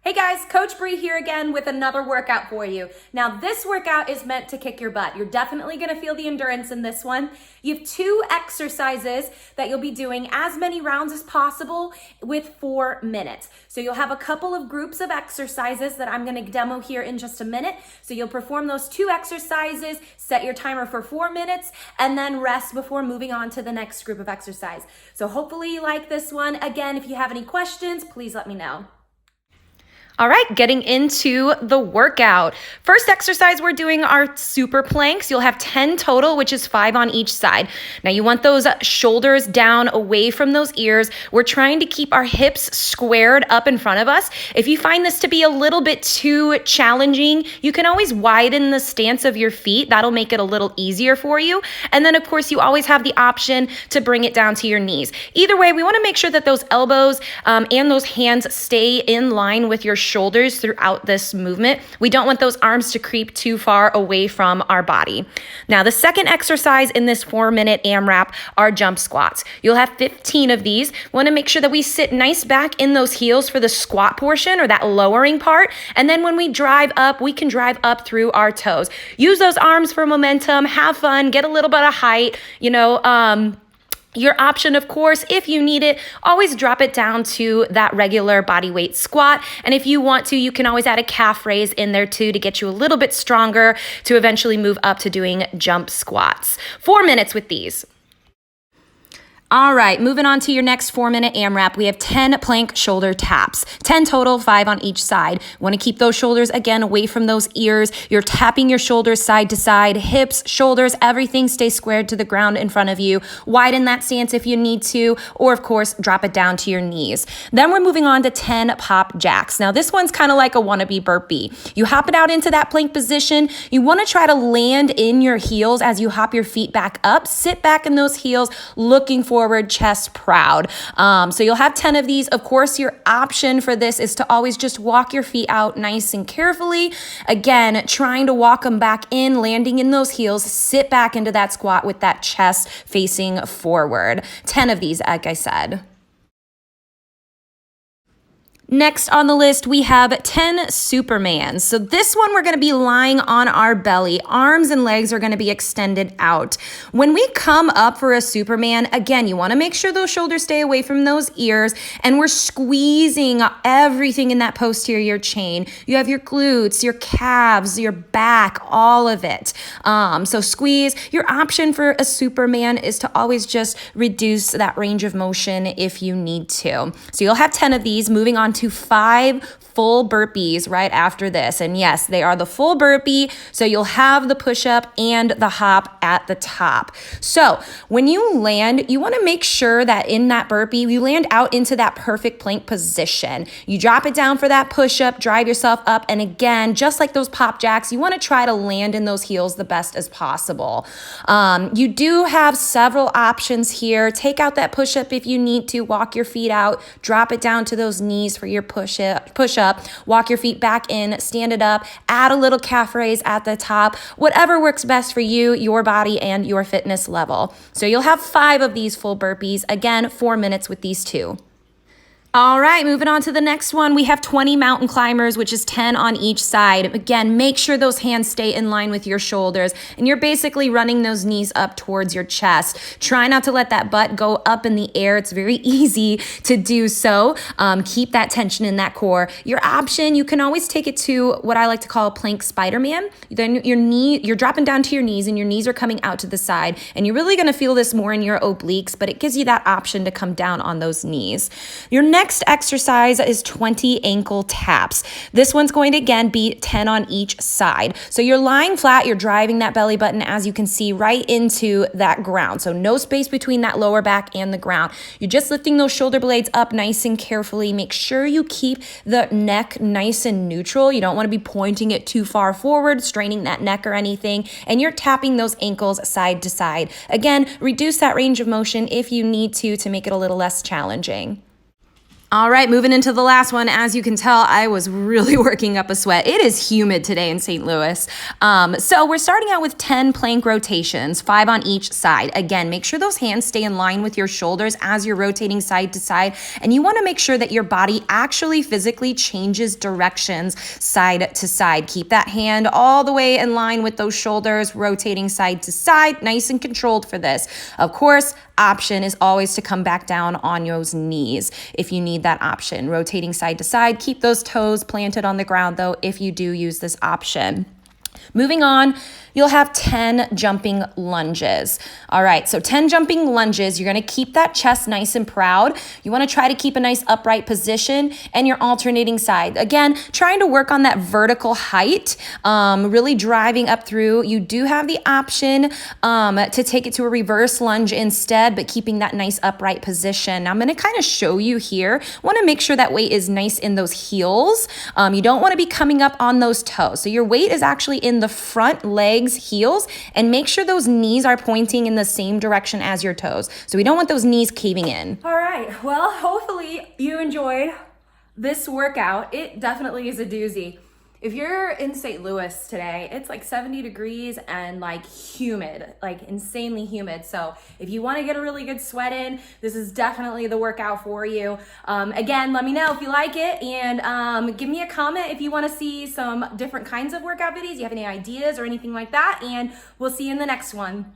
Hey guys, Coach Bree here again with another workout for you. Now this workout is meant to kick your butt. You're definitely gonna feel the endurance in this one. You have 2 exercises that you'll be doing as many rounds as possible with 4 minutes. So you'll have a couple of groups of exercises that I'm gonna demo here in just a minute. So you'll perform those 2 exercises, set your timer for 4 minutes, and then rest before moving on to the next group of exercise. So hopefully you like this one. Again, if you have any questions, please let me know. All right, getting into the workout. First exercise we're doing are super planks. You'll have 10 total, which is 5 on each side. Now you want those shoulders down away from those ears. We're trying to keep our hips squared up in front of us. If you find this to be a little bit too challenging, you can always widen the stance of your feet. That'll make it a little easier for you. And then of course you always have the option to bring it down to your knees. Either way, we wanna make sure that those elbows and those hands stay in line with your shoulders throughout this movement. We don't want those arms to creep too far away from our body. Now, the second exercise in this 4-minute AMRAP are jump squats. You'll have 15 of these. We want to make sure that we sit nice back in those heels for the squat portion or that lowering part. And then when we drive up, we can drive up through our toes. Use those arms for momentum, have fun, get a little bit of height, your option, of course, if you need it, always drop it down to that regular body weight squat. And if you want to, you can always add a calf raise in there too to get you a little bit stronger to eventually move up to doing jump squats. 4 minutes with these. All right, moving on to your next 4-minute AMRAP, we have 10 plank shoulder taps, 10 total, 5 on each side. Want to keep those shoulders, again, away from those ears. You're tapping your shoulders side to side, hips, shoulders, everything stays squared to the ground in front of you. Widen that stance if you need to, or of course, drop it down to your knees. Then we're moving on to 10 pop jacks. Now this one's kind of like a wannabe burpee. You hop it out into that plank position. You want to try to land in your heels as you hop your feet back up. Sit back in those heels, looking forward, chest proud. So you'll have 10 of these. Of course, your option for this is to always just walk your feet out nice and carefully. Again, trying to walk them back in, landing in those heels, sit back into that squat with that chest facing forward. 10 of these, like I said. Next on the list, we have 10 Supermans. So this one, we're gonna be lying on our belly. Arms and legs are gonna be extended out. When we come up for a Superman, again, you wanna make sure those shoulders stay away from those ears, and we're squeezing everything in that posterior chain. You have your glutes, your calves, your back, all of it. So squeeze. Your option for a Superman is to always just reduce that range of motion if you need to. So you'll have 10 of these. Moving on to 5 full burpees right after this. And yes, they are the full burpee. So you'll have the push-up and the hop at the top. So when you land, you want to make sure that in that burpee, you land out into that perfect plank position. You drop it down for that push-up, drive yourself up. And again, just like those pop jacks, you want to try to land in those heels the best as possible. You do have several options here. Take out that push-up if you need to. Walk your feet out. Drop it down to those knees for your push-up. Walk your feet back in, stand it up, add a little calf raise at the top, whatever works best for you, your body, and your fitness level. So you'll have 5 of these full burpees. Again, 4 minutes with these 2. All right, moving on to the next one. We have 20 mountain climbers, which is 10 on each side. Again, make sure those hands stay in line with your shoulders, and you're basically running those knees up towards your chest. Try not to let that butt go up in the air. It's very easy to do so. Keep that tension in that core. Your option, you can always take it to what I like to call a plank Spider-Man. Then you're dropping down to your knees, and your knees are coming out to the side, and you're really gonna feel this more in your obliques, but it gives you that option to come down on those knees. Your next exercise is 20 ankle taps. This one's going to, again, be 10 on each side. So you're lying flat, you're driving that belly button, as you can see, right into that ground. So no space between that lower back and the ground. You're just lifting those shoulder blades up nice and carefully. Make sure you keep the neck nice and neutral. You don't want to be pointing it too far forward, straining that neck or anything. And you're tapping those ankles side to side. Again, reduce that range of motion if you need to make it a little less challenging. All right, moving into the last one. As you can tell, I was really working up a sweat. It is humid today in St. Louis. So we're starting out with 10 plank rotations, 5 on each side. Again, make sure those hands stay in line with your shoulders as you're rotating side to side. And you wanna make sure that your body actually physically changes directions side to side. Keep that hand all the way in line with those shoulders, rotating side to side, nice and controlled for this. Of course, option is always to come back down on those knees if you need that option. Rotating side to side, keep those toes planted on the ground though if you do use this option. Moving on, you'll have 10 jumping lunges. All right, so 10 jumping lunges. You're gonna keep that chest nice and proud. You wanna try to keep a nice upright position and your alternating side. Again, trying to work on that vertical height, really driving up through. You do have the option to take it to a reverse lunge instead, but keeping that nice upright position. Now I'm gonna kind of show you here. Wanna make sure that weight is nice in those heels. You don't wanna be coming up on those toes. So your weight is actually in the front legs, heels, and make sure those knees are pointing in the same direction as your toes. So we don't want those knees caving in. All right, well, hopefully you enjoyed this workout. It definitely is a doozy. If you're in St. Louis today, it's like 70 degrees and like humid, like insanely humid. So if you want to get a really good sweat in, this is definitely the workout for you. Again, let me know if you like it, and give me a comment if you want to see some different kinds of workout videos, you have any ideas or anything like that, and we'll see you in the next one.